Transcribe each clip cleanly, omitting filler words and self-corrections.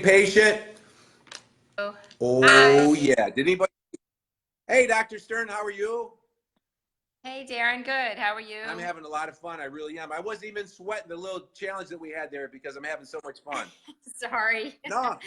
Patient. Oh, Oh, hi. yeah. Did anybody? Hey, Dr. Stern, how are you? Hey, Darin, good. How are I'm you? having a lot of fun. I really am. I wasn't even sweating the little challenge that we had there because I'm having so much fun. Sorry. No,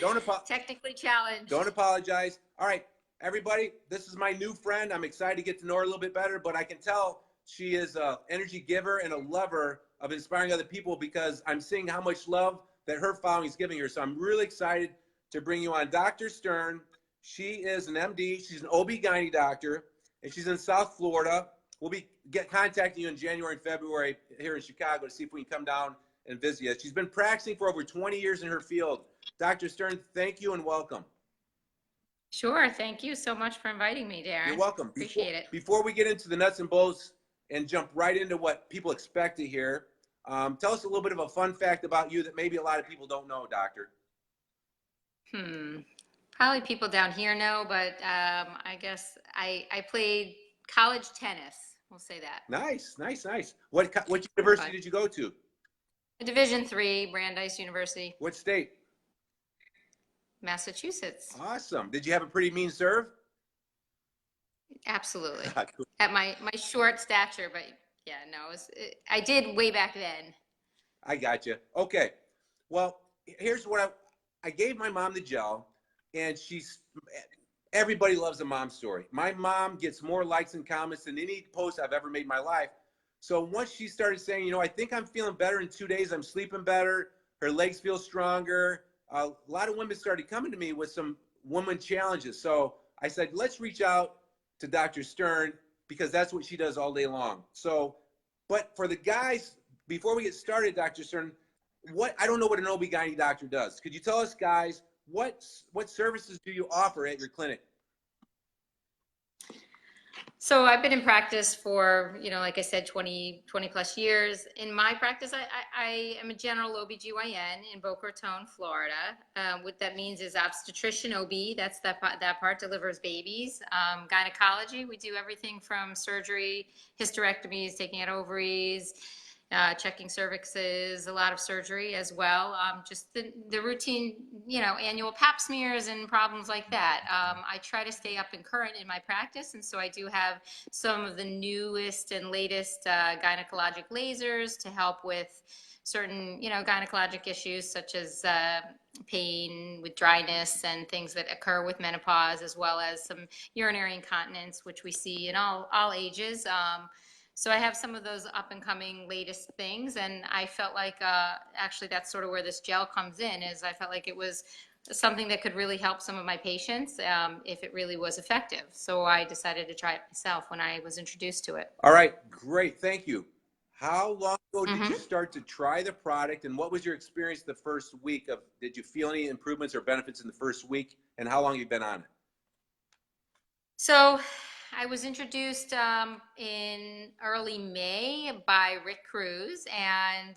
Technically challenged. don't apologize. All right, everybody, this is my new friend. I'm excited to get to know her a little bit better, but I can tell she is an energy giver and a lover of inspiring other people because I'm seeing how much love that her following is giving her. So I'm really excited to bring you on Dr. Stern. She is an MD. She's an OB-GYN doctor, and she's in South Florida. We'll be contacting you in January and February here in Chicago to see if we can come down and visit you. She's been practicing for over 20 years in her field. Dr. Stern, thank you and welcome. Sure. Thank you so much for inviting me, You're Darin. welcome. Appreciate it. Before we get into the nuts and bolts and jump right into what people expect to hear, tell us a little bit of a fun fact about you that maybe a lot of people don't know, Doctor. Probably people down here know, but I guess I played college tennis. We'll say that. Nice, nice, nice. What university did you go to? Division III, Brandeis University, What state? Massachusetts. Awesome. Did you have a pretty mean serve? Absolutely. Cool. At my short stature, but yeah, no, I did way back then. I got you. Okay. Well, here's what I gave my mom the gel, and everybody loves a mom story. My mom gets more likes and comments than any post I've ever made in my life. So once she started saying, I think I'm feeling better in 2 days, I'm sleeping better, her legs feel stronger, a lot of women started coming to me with some woman challenges. So I said, let's reach out to Dr. Stern because that's what she does all day long. So, but for the guys, before we get started, Dr. Stern, I don't know what an OB-GYN doctor does. Could you tell us, guys, what services do you offer at your clinic? So I've been in practice for, like I said, 20 plus years. In my practice, I am a general OB/GYN in Boca Raton, Florida. What that means is obstetrician OB, that's that part, delivers babies. Gynecology, we do everything from surgery, hysterectomies, taking out ovaries, checking cervixes, a lot of surgery as well. Just the routine, annual pap smears and problems like that. I try to stay up and current in my practice, and so I do have some of the newest and latest gynecologic lasers to help with certain, gynecologic issues such as pain with dryness and things that occur with menopause, as well as some urinary incontinence, which we see in all ages. So I have some of those up and coming latest things, and I felt like actually that's sort of where this gel comes in, is I felt like it was something that could really help some of my patients if it really was effective. So I decided to try it myself when I was introduced to it. All right, great, thank you. How long ago did you start to try the product, and what was your experience the first week of, did you feel any improvements or benefits in the first week, and how long have you been on it? So I was introduced in early May by Rick Cruz, and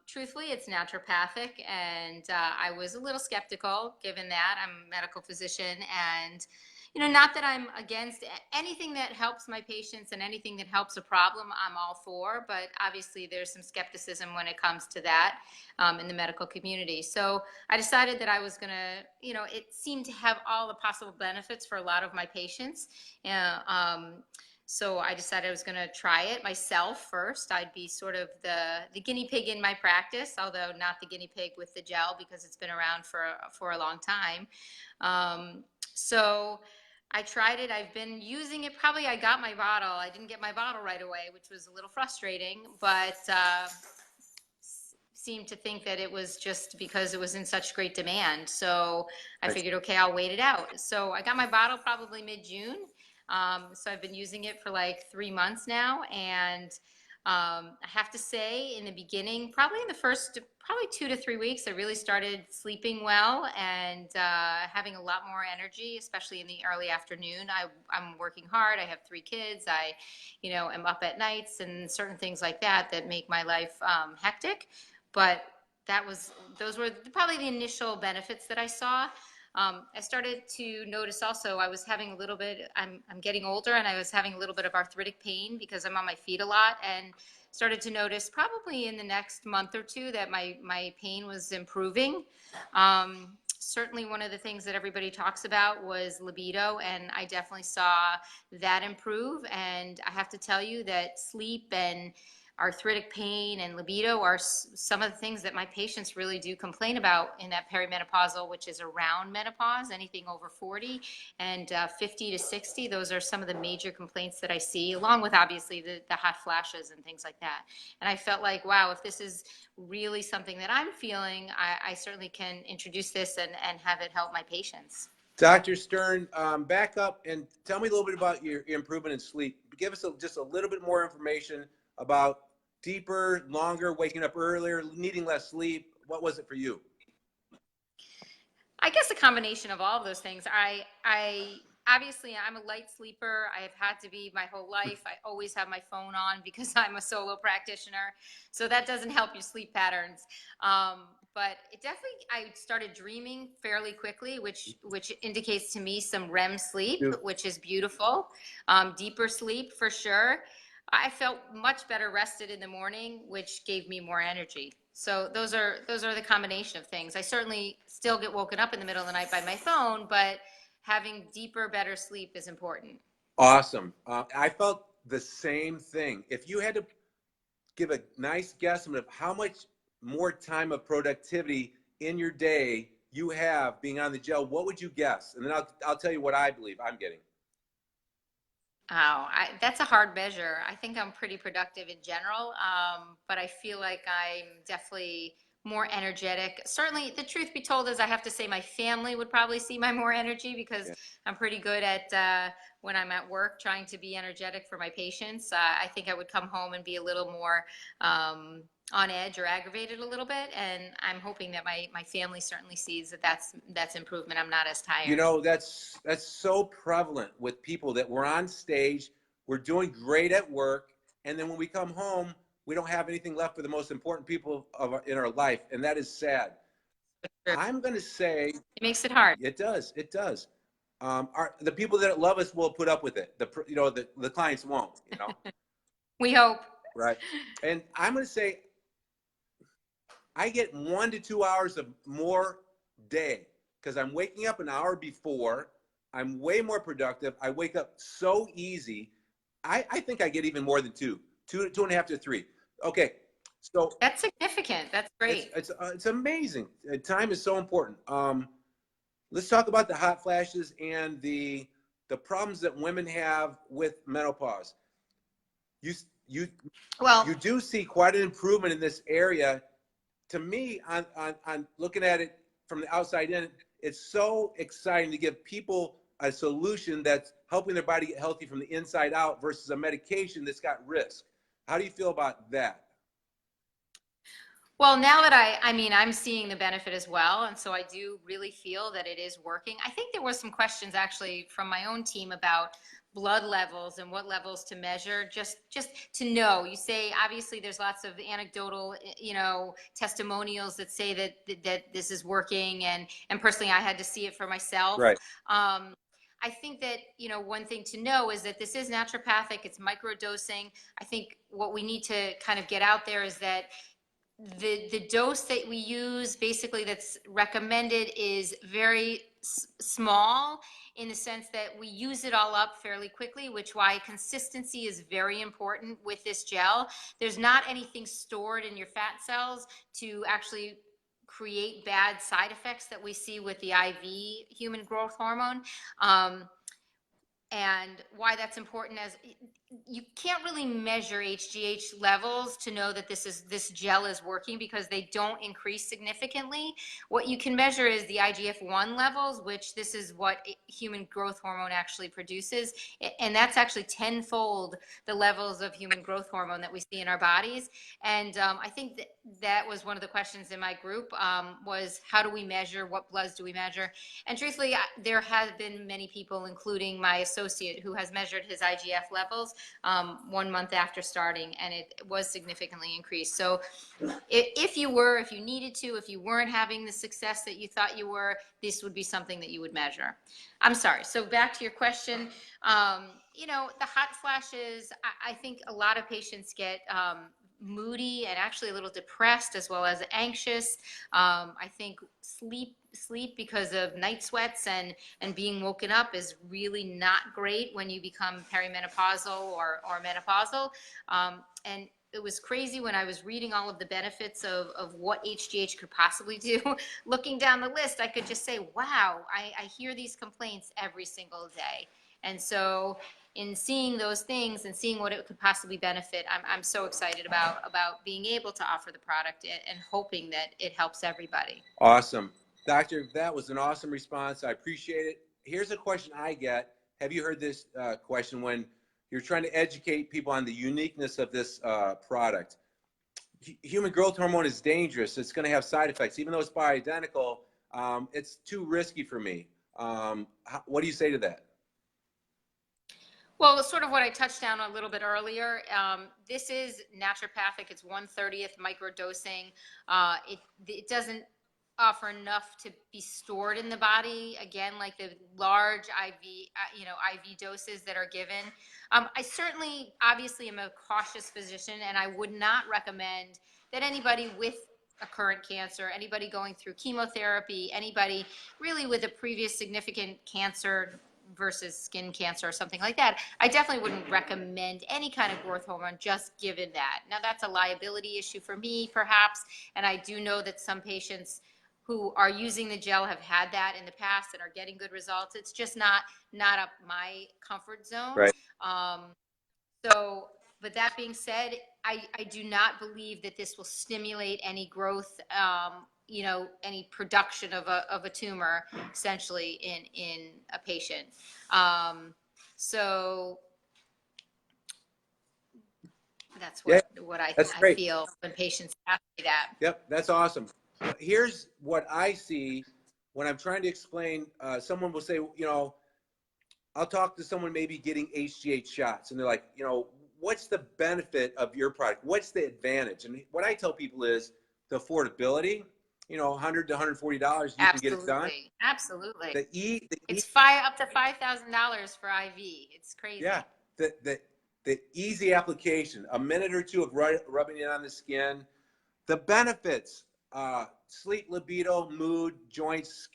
truthfully, it's naturopathic, and I was a little skeptical given that I'm a medical physician, and not that I'm against anything that helps my patients and anything that helps a problem, I'm all for, but obviously there's some skepticism when it comes to that in the medical community. So I decided that I was going to, it seemed to have all the possible benefits for a lot of my patients. So I decided I was going to try it myself first. I'd be sort of the guinea pig in my practice, although not the guinea pig with the gel because it's been around for a long time. So I tried it. I've been using it. Probably I got my bottle. I didn't get my bottle right away, which was a little frustrating, but seemed to think that it was just because it was in such great demand. So I figured, okay, I'll wait it out. So I got my bottle probably mid-June. So I've been using it for like 3 months now. And I have to say in the beginning, probably in the first, 2 to 3 weeks, I really started sleeping well and having a lot more energy, especially in the early afternoon. I'm working hard. I have 3 kids. I, am up at nights and certain things like that make my life hectic. But those were probably the initial benefits that I saw. I started to notice also I was having a little bit, I'm getting older, and I was having a little bit of arthritic pain because I'm on my feet a lot. And started to notice probably in the next month or two that my pain was improving. Certainly one of the things that everybody talks about was libido, and I definitely saw that improve. And I have to tell you that sleep and arthritic pain and libido are some of the things that my patients really do complain about in that perimenopausal, which is around menopause, anything over 40 and 50 to 60. Those are some of the major complaints that I see, along with obviously the hot flashes and things like that. And I felt like, wow, if this is really something that I'm feeling, I certainly can introduce this and have it help my patients. Dr. Stern, back up and tell me a little bit about your improvement in sleep. Give us just a little bit more information about deeper, longer, waking up earlier, needing less sleep. What was it for you? I guess a combination of all of those things. I obviously I'm a light sleeper. I have had to be my whole life. I always have my phone on because I'm a solo practitioner. So that doesn't help your sleep patterns. But it definitely, I started dreaming fairly quickly, which indicates to me some REM sleep, which is beautiful. Deeper sleep for sure. I felt much better rested in the morning, which gave me more energy. So those are the combination of things. I certainly still get woken up in the middle of the night by my phone, but having deeper, better sleep is important. Awesome. I felt the same thing. If you had to give a nice guesstimate of how much more time of productivity in your day you have being on the gel, what would you guess? And then I'll tell you what I believe I'm getting. Oh, that's a hard measure. I think I'm pretty productive in general, but I feel like I'm definitely more energetic. Certainly, the truth be told is I have to say my family would probably see my more energy because Yeah. I'm pretty good at when I'm at work trying to be energetic for my patients. I think I would come home and be a little more on edge or aggravated a little bit, and I'm hoping that my family certainly sees that that's improvement. I'm not as tired. You know, that's so prevalent with people that we're on stage, we're doing great at work, and then when we come home, we don't have anything left for the most important people in our life, and that is sad. I'm going to say it makes it hard. It does. It does. The people that love us will put up with it. The clients won't. We hope. Right. And I'm going to say I get 1 to 2 hours of more day because I'm waking up an hour before. I'm way more productive. I wake up so easy. I think I get even more than two and a half to 3. Okay. So that's significant. That's great. It's amazing. Time is so important. Let's talk about the hot flashes and the problems that women have with menopause. You do see quite an improvement in this area. To me, on looking at it from the outside in, it's so exciting to give people a solution that's helping their body get healthy from the inside out versus a medication that's got risk. How do you feel about that? Well, now that I'm seeing the benefit as well, and so I do really feel that it is working. I think there were some questions actually from my own team about blood levels and what levels to measure, just to know. You say obviously there's lots of anecdotal, testimonials that say that this is working, and personally I had to see it for myself. Right. I think that, one thing to know is that this is naturopathic, it's microdosing. I think what we need to kind of get out there is that the dose that we use basically that's recommended is very small in the sense that we use it all up fairly quickly, which why consistency is very important with this gel. There's not anything stored in your fat cells to actually create bad side effects that we see with the IV human growth hormone. And why that's important is you can't really measure HGH levels to know that this gel is working because they don't increase significantly. What you can measure is the IGF-1 levels, which this is what human growth hormone actually produces. And that's actually tenfold the levels of human growth hormone that we see in our bodies. And I think that was one of the questions in my group was how do we measure, what bloods do we measure? And truthfully, there have been many people, including my associate, who has measured his IGF levels 1 month after starting, and it was significantly increased. So if you needed to, if you weren't having the success that you thought you were, this would be something that you would measure. I'm sorry. So back to your question, the hot flashes, I think a lot of patients get moody and actually a little depressed as well as anxious. I think sleep because of night sweats and being woken up is really not great when you become perimenopausal or menopausal. And it was crazy when I was reading all of the benefits of what HGH could possibly do. Looking down the list, I could just say, wow, I hear these complaints every single day. And so in seeing those things and seeing what it could possibly benefit, I'm so excited about being able to offer the product and hoping that it helps everybody. Awesome. Doctor, that was an awesome response. I appreciate it. Here's a question I get. Have you heard this question when you're trying to educate people on the uniqueness of this product? Human growth hormone is dangerous. It's going to have side effects. Even though it's bioidentical, it's too risky for me. What do you say to that? Well, sort of what I touched on a little bit earlier. This is naturopathic. It's 1/30th microdosing. It doesn't offer enough to be stored in the body. Again, like the large IV, IV doses that are given. I certainly, obviously, am a cautious physician, and I would not recommend that anybody with a current cancer, anybody going through chemotherapy, anybody really with a previous significant cancer versus skin cancer or something like that, I definitely wouldn't recommend any kind of growth hormone just given that. Now, that's a liability issue for me, perhaps, and I do know that some patients who are using the gel have had that in the past and are getting good results. It's just not up my comfort zone. Right. But that being said, I do not believe that this will stimulate any growth, any production of a tumor, essentially, in a patient. So that's what I feel when patients ask me that. Yep, that's awesome. Here's what I see when I'm trying to explain. Someone will say, I'll talk to someone maybe getting HGH shots, and they're like, what's the benefit of your product? What's the advantage? And what I tell people is the affordability. $100 to $140, you can get it done. Absolutely. It's up to $5,000 for IV. It's crazy. Yeah. The easy application, a minute or two of rubbing it on the skin. The benefits, sleep, libido, mood, joints,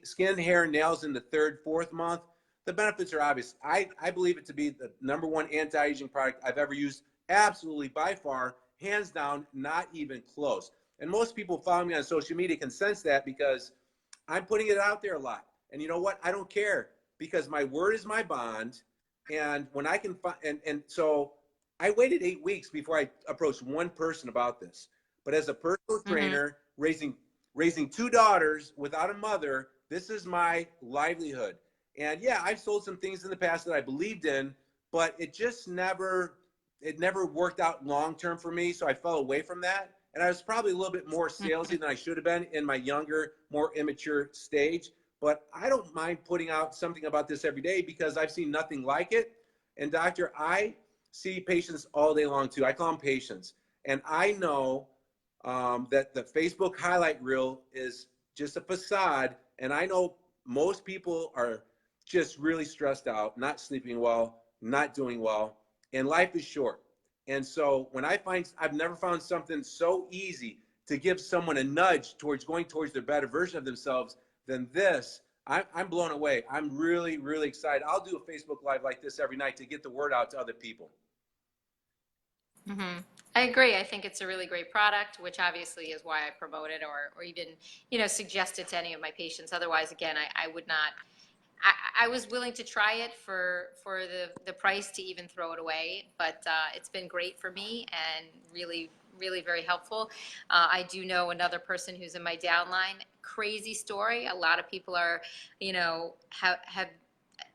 skin, hair, nails in the 3rd, 4th month. The benefits are obvious. I believe it to be the #1 anti-aging product I've ever used. Absolutely, by far, hands down, not even close. And most people following me on social media can sense that because I'm putting it out there a lot. And you know what? I don't care because my word is my bond. And when I can find, and so I waited 8 weeks before I approached one person about this. But as a personal trainer, raising 2 daughters without a mother, this is my livelihood. And yeah, I've sold some things in the past that I believed in, but it just never worked out long-term for me. So I fell away from that. And I was probably a little bit more salesy than I should have been in my younger, more immature stage. But I don't mind putting out something about this every day because I've seen nothing like it. And doctor, I see patients all day long too. I call them patients. And I know that the Facebook highlight reel is just a facade. And I know most people are just really stressed out, not sleeping well, not doing well, and life is short. And so when I've never found something so easy to give someone a nudge towards going towards their better version of themselves than this. I'm blown away. I'm really, really excited. I'll do a Facebook Live like this every night to get the word out to other people. I agree. I think it's a really great product, which obviously is why I promote it or even, suggest it to any of my patients. Otherwise, again, I would not. I was willing to try it for the price to even throw it away, but it's been great for me and really, really very helpful. I do know another person who's in my downline. Crazy story. A lot of people are, have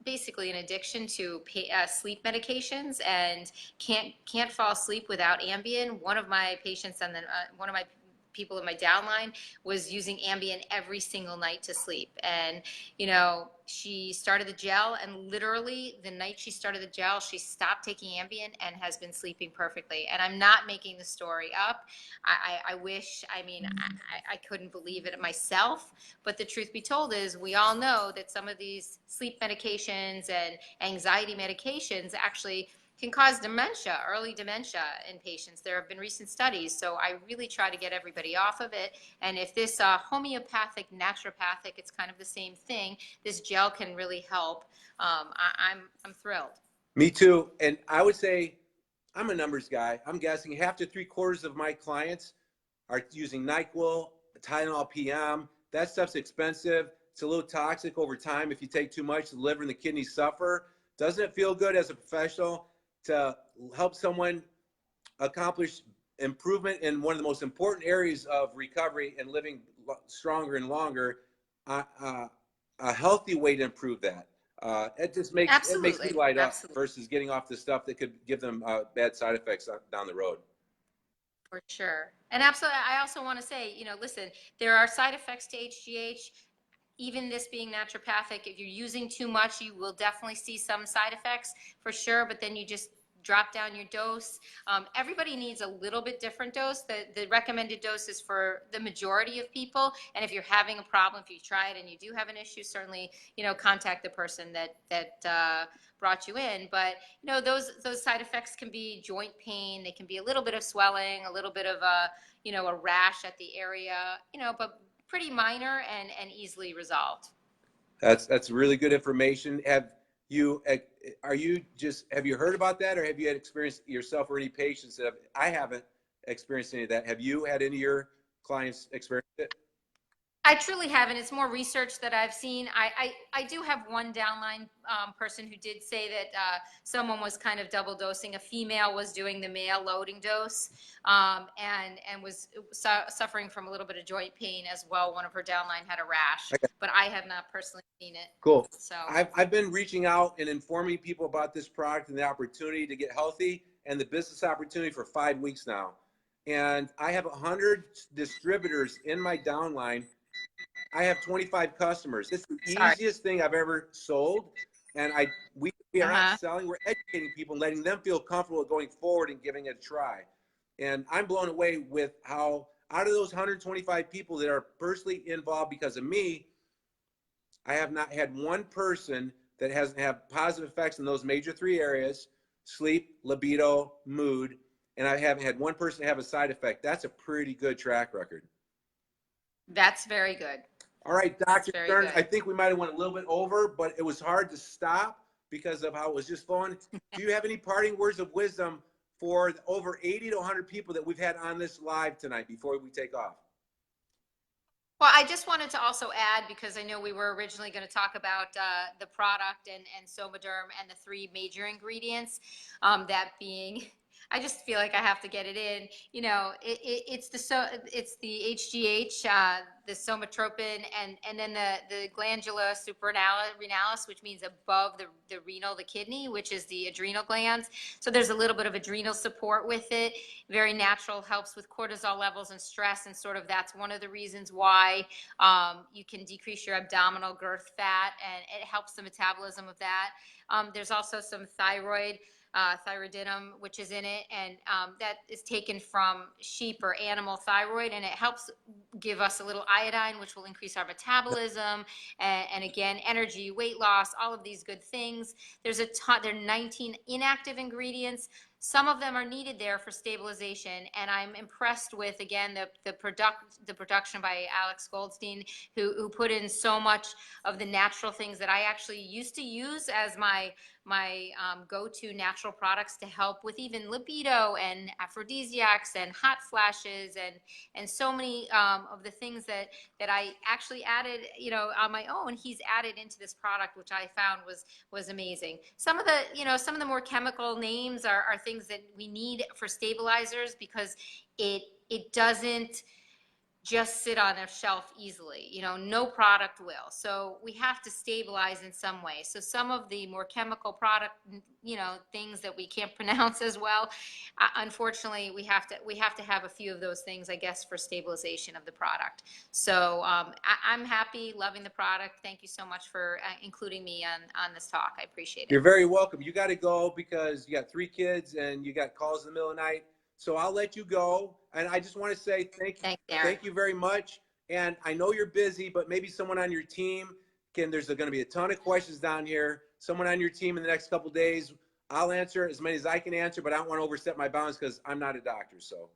basically an addiction to sleep medications and can't fall asleep without Ambien. One of my patients and then one of my people in my downline was using Ambien every single night to sleep. And, she started the gel and literally the night she started the gel, she stopped taking Ambien and has been sleeping perfectly. And I'm not making the story up. I wish, I couldn't believe it myself, but the truth be told is we all know that some of these sleep medications and anxiety medications actually can cause dementia, early dementia in patients. There have been recent studies, so I really try to get everybody off of it. And if this homeopathic, naturopathic, it's kind of the same thing. This gel can really help. I'm thrilled. Me too. And I would say I'm a numbers guy. I'm guessing half to 3/4 of my clients are using NyQuil, Tylenol PM. That stuff's expensive. It's a little toxic over time. If you take too much, the liver and the kidneys suffer. Doesn't it feel good as a professional to help someone accomplish improvement in one of the most important areas of recovery and living stronger and longer? A healthy way to improve that. It just makes me light up versus getting off the stuff that could give them bad side effects down the road. For sure. And absolutely, I also want to say, listen, there are side effects to HGH. Even this being naturopathic, if you're using too much, you will definitely see some side effects for sure, but then you just drop down your dose. Everybody needs a little bit different dose. The recommended dose is for the majority of people. And if you're having a problem, if you try it and you do have an issue, certainly, contact the person that brought you in. But, those side effects can be joint pain. They can be a little bit of swelling, a little bit of a rash at the area, but pretty minor and easily resolved. That's really good information. Have you heard about that, or have you had experience yourself or any patients that I haven't experienced any of that? Have you had any of your clients experience it? I truly haven't. It's more research that I've seen. I do have one downline person who did say that someone was kind of double dosing. A female was doing the male loading dose and was suffering from a little bit of joint pain as well. One of her downline had a rash, but I have not personally seen it. Cool. So I've been reaching out and informing people about this product and the opportunity to get healthy and the business opportunity for 5 weeks now. And I have 100 distributors in my downline. I have 25 customers. It's the easiest thing I've ever sold. And we are not selling, we're educating people and letting them feel comfortable going forward and giving it a try. And I'm blown away with how out of those 125 people that are personally involved because of me, I have not had one person that hasn't had positive effects in those major 3 areas: sleep, libido, mood. And I haven't had one person have a side effect. That's a pretty good track record. That's very good. All right, Dr. Stern, I think we might have went a little bit over, but it was hard to stop because of how it was just flowing. Do you have any parting words of wisdom for over 80 to 100 people that we've had on this live tonight before we take off? Well, I just wanted to also add, because I know we were originally going to talk about the product and Somaderm and the 3 major ingredients, that being, I just feel like I have to get it in. It's the HGH, the somatropin, and then the glandula suprarrenale, which means above the renal, the kidney, which is the adrenal glands. So there's a little bit of adrenal support with it. Very natural, helps with cortisol levels and stress, and sort of that's one of the reasons why you can decrease your abdominal girth fat, and it helps the metabolism of that. There's also some thyroidinum, which is in it, and that is taken from sheep or animal thyroid, and it helps give us a little iodine, which will increase our metabolism, and again, energy, weight loss, all of these good things. There are 19 inactive ingredients. Some of them are needed there for stabilization, and I'm impressed with, again, the production by Alex Goldstein, who put in so much of the natural things that I actually used to use as my go-to natural products to help with even libido and aphrodisiacs and hot flashes and so many of the things that I actually added, on my own. He's added into this product, which I found was amazing. Some of the more chemical names are things that we need for stabilizers, because it doesn't just sit on a shelf easily. No product will. So we have to stabilize in some way. So some of the more chemical product, things that we can't pronounce as well, unfortunately, we have to have a few of those things, I guess, for stabilization of the product. So I'm happy, loving the product. Thank you so much for including me on this talk. I appreciate it. You're very welcome. You got to go because you got 3 kids and you got calls in the middle of the night. So I'll let you go. And I just want to say thank you very much. And I know you're busy, but maybe someone on your team there's going to be a ton of questions down here. Someone on your team in the next couple of days I'll answer as many as I can answer, but I don't want to overstep my bounds because I'm not a doctor. So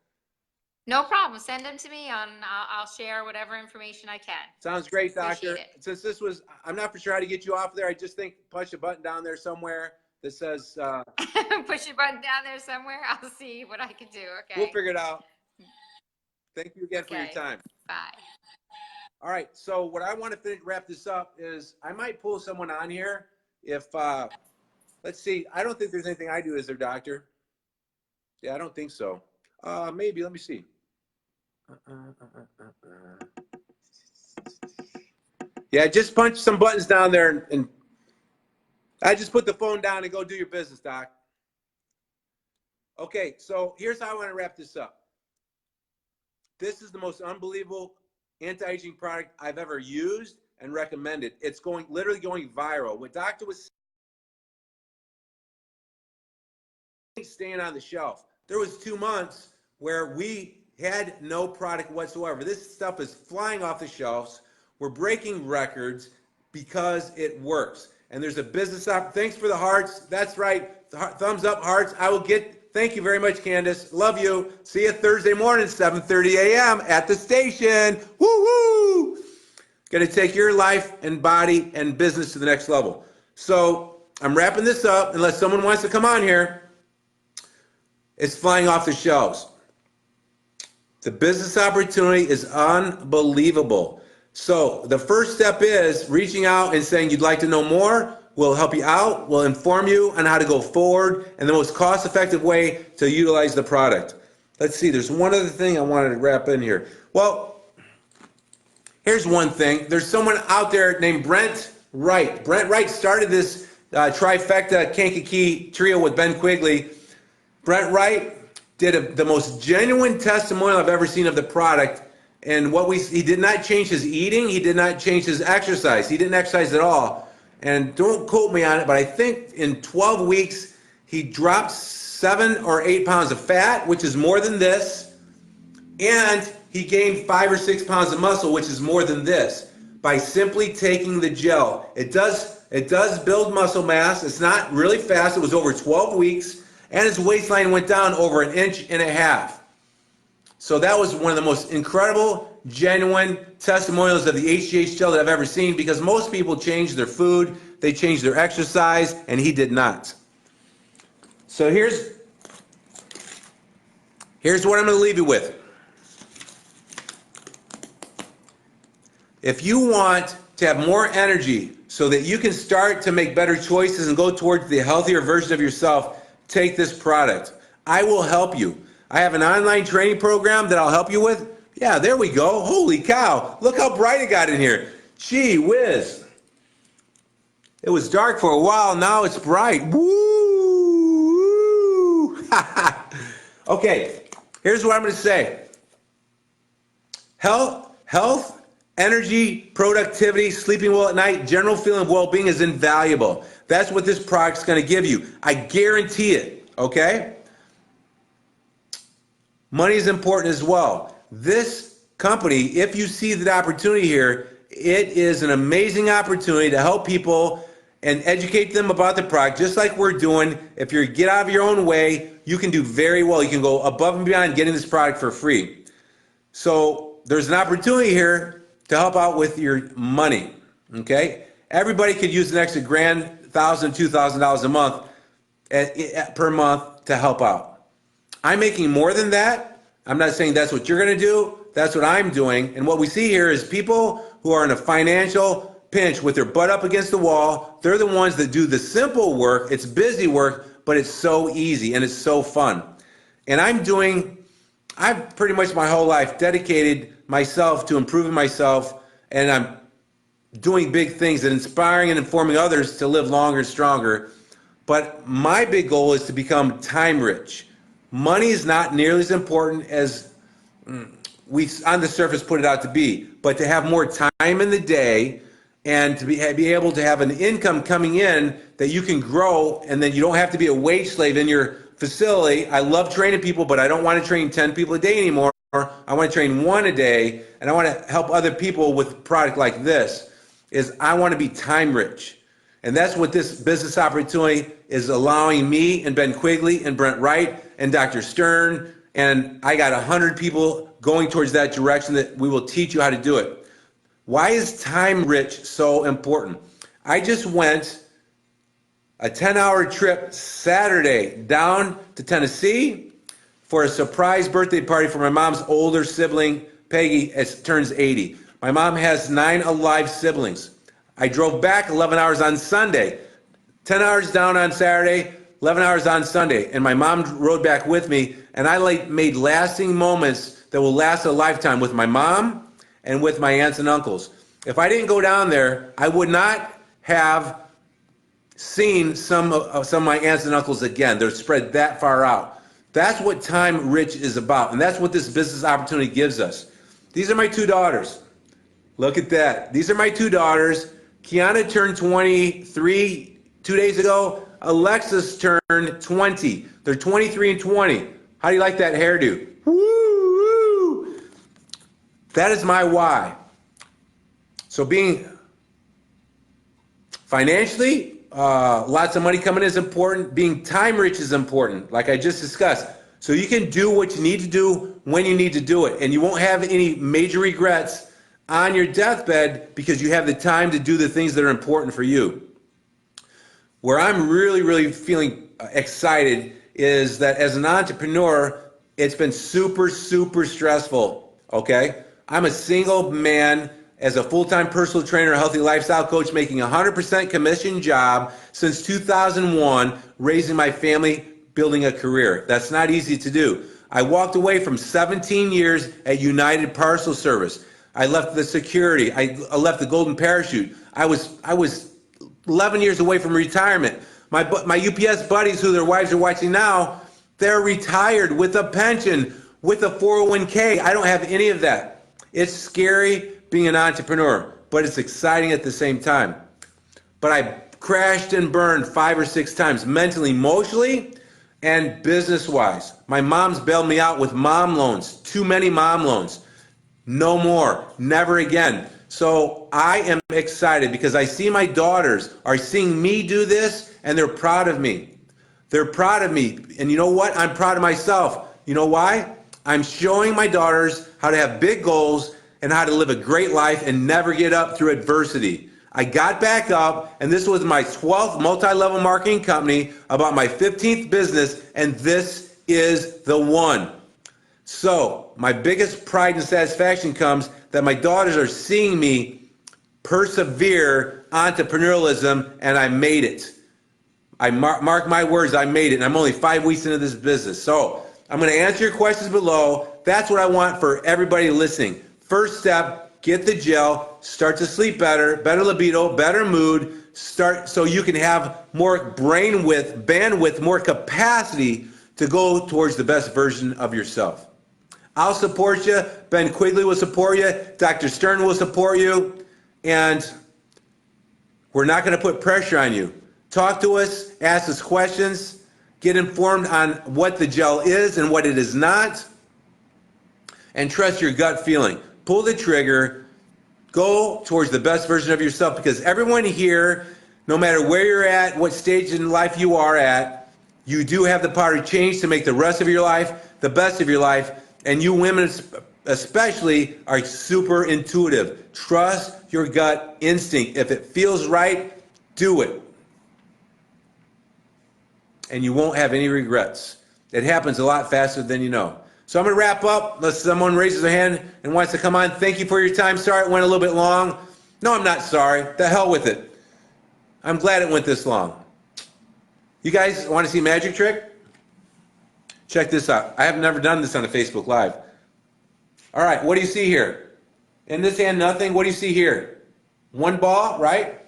No problem. Send them to me I'll share whatever information I can. sounds great, doctor. Appreciate it. Since this was, I'm not for sure how to get you off there. I just think punch a button down there somewhere that says, Push your button down there somewhere. I'll see what I can do. Okay. we'll figure it out. Thank you again for your time. Bye. All right. So what I want to wrap this up is I might pull someone on here if, let's see. I don't think there's anything I do as their doctor. Yeah, I don't think so. Maybe. Let me see. Yeah, just punch some buttons down there and I just put the phone down and go do your business, doc. Okay, so here's how I want to wrap this up. This is the most unbelievable anti-aging product I've ever used and recommended. It's literally going viral. What doctor was staying on the shelf. There was 2 months where we had no product whatsoever. This stuff is flying off the shelves. We're breaking records because it works. And there's a business up. Thanks for the hearts. That's right. Thumbs up, hearts. I will get. Thank you very much, Candace. Love you. See you Thursday morning, 7:30 a.m. at the station. Woo-hoo! Going to take your life and body and business to the next level. So I'm wrapping this up unless someone wants to come on here. It's flying off the shelves. The business opportunity is unbelievable. So the first step is reaching out and saying you'd like to know more. We'll help you out. We'll inform you on how to go forward and the most cost-effective way to utilize the product. Let's see. There's one other thing I wanted to wrap in here. Well, here's one thing. There's someone out there named Brent Wright. Brent Wright started this trifecta Kankakee trio with Ben Quigley. Brent Wright did the most genuine testimonial I've ever seen of the product. And he did not change his eating. He did not change his exercise. He didn't exercise at all. And don't quote me on it, but I think in 12 weeks, he dropped 7 or 8 pounds of fat, which is more than this. And he gained 5 or 6 pounds of muscle, which is more than this, by simply taking the gel. It does build muscle mass. It's not really fast. It was over 12 weeks. And his waistline went down over 1.5 inches. So that was one of the most incredible, genuine testimonials of the HGH gel that I've ever seen, because most people change their food, they change their exercise, and he did not. So here's what I'm going to leave you with. If you want to have more energy so that you can start to make better choices and go towards the healthier version of yourself, take this product. I will help you. I have an online training program that I'll help you with. Yeah, there we go. Holy cow. Look how bright it got in here. Gee whiz. It was dark for a while. Now it's bright. Woo! Okay, here's what I'm going to say. Health, energy, productivity, sleeping well at night, general feeling of well-being is invaluable. That's what this product's going to give you. I guarantee it, okay? Money is important as well. This company, if you see the opportunity here, it is an amazing opportunity to help people and educate them about the product, just like we're doing. If you get out of your own way, you can do very well. You can go above and beyond getting this product for free. So there's an opportunity here to help out with your money, okay? Everybody could use an extra $1,000, $1,000, $2,000 a month per month to help out. I'm making more than that. I'm not saying that's what you're going to do. That's what I'm doing. And what we see here is people who are in a financial pinch with their butt up against the wall. They're the ones that do the simple work. It's busy work, but it's so easy and it's so fun. And I've pretty much my whole life dedicated myself to improving myself, and I'm doing big things and inspiring and informing others to live longer and stronger. But my big goal is to become time rich. Money is not nearly as important as we on the surface put it out to be, but to have more time in the day and to be able to have an income coming in that you can grow, and then you don't have to be a wage slave in your facility. I love training people, but I don't want to train 10 people a day anymore. I want to train 1 a day, and I want to help other people with a product like this. I want to be time rich. And that's what this business opportunity is allowing me and Ben Quigley and Brent Wright and Dr. Stern. And I got 100 people going towards that direction that we will teach you how to do it. Why is time rich so important? I just went a 10-hour trip Saturday down to Tennessee for a surprise birthday party for my mom's older sibling, Peggy, as turns 80. My mom has 9 alive siblings. I drove back 11 hours on Sunday, 10 hours down on Saturday, 11 hours on Sunday, and my mom rode back with me, and I made lasting moments that will last a lifetime with my mom and with my aunts and uncles. If I didn't go down there, I would not have seen some of my aunts and uncles again. They're spread that far out. That's what time rich is about, and that's what this business opportunity gives us. These are my 2 daughters. Look at that. These are my 2 daughters. Kiana turned 23 2 days ago. Alexis turned 20. They're 23 and 20. How do you like that hairdo? Woo! That is my why. So being financially, lots of money coming in is important. Being time rich is important, like I just discussed. So you can do what you need to do when you need to do it. And you won't have any major regrets on your deathbed because you have the time to do the things that are important for you. Where I'm really, really feeling excited is that as an entrepreneur, it's been super, super stressful, okay? I'm a single man as a full-time personal trainer, healthy lifestyle coach, making a 100% commission job since 2001, raising my family, building a career. That's not easy to do. I walked away from 17 years at United Parcel Service. I left the security. I left the golden parachute. I was 11 years away from retirement. My UPS buddies, who their wives are watching now, they're retired with a pension, with a 401k. I don't have any of that. It's scary being an entrepreneur, but it's exciting at the same time. But I crashed and burned 5 or 6 times, mentally, emotionally, and business-wise. My mom's bailed me out with mom loans, too many mom loans. No more, never again. So I am excited because I see my daughters are seeing me do this, and they're proud of me. They're proud of me. And you know what? I'm proud of myself. You know why? I'm showing my daughters how to have big goals and how to live a great life and never get up through adversity. I got back up, and this was my 12th multi-level marketing company, about my 15th business, and this is the one. So my biggest pride and satisfaction comes that my daughters are seeing me persevere entrepreneurialism, and I made it. I mark my words, I made it, and I'm only 5 weeks into this business. So I'm going to answer your questions below. That's what I want for everybody listening. First step, get the gel, start to sleep better, better libido, better mood, start so you can have more bandwidth, more capacity to go towards the best version of yourself. I'll support you. Ben Quigley will support you. Dr. Stern will support you. And we're not going to put pressure on you. Talk to us, ask us questions, get informed on what the gel is and what it is not, and trust your gut feeling. Pull the trigger, go towards the best version of yourself, because everyone here, no matter where you're at, what stage in life you are at, you do have the power to change to make the rest of your life the best of your life. And you women especially are super intuitive. Trust your gut instinct. If it feels right, do it. And you won't have any regrets. It happens a lot faster than you know. So I'm going to wrap up unless someone raises their hand and wants to come on. Thank you for your time. Sorry it went a little bit long. No, I'm not sorry. The hell with it. I'm glad it went this long. You guys want to see a magic trick? Check this out. I have never done this on a Facebook Live. All right, what do you see here? In this hand, nothing. What do you see here? 1 ball, right?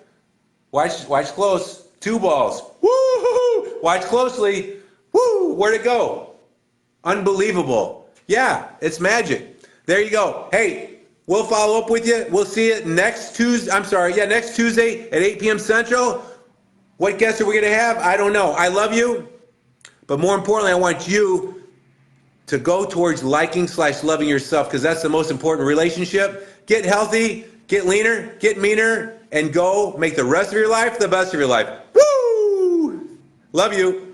Watch close. 2 balls. Woo-hoo-hoo! Watch closely. Woo! Where'd it go? Unbelievable. Yeah, it's magic. There you go. Hey, we'll follow up with you. We'll see you next Tuesday. Next Tuesday at 8 p.m. Central. What guests are we going to have? I don't know. I love you. But more importantly, I want you to go towards liking/loving yourself, because that's the most important relationship. Get healthy, get leaner, get meaner, and go make the rest of your life the best of your life. Woo! Love you.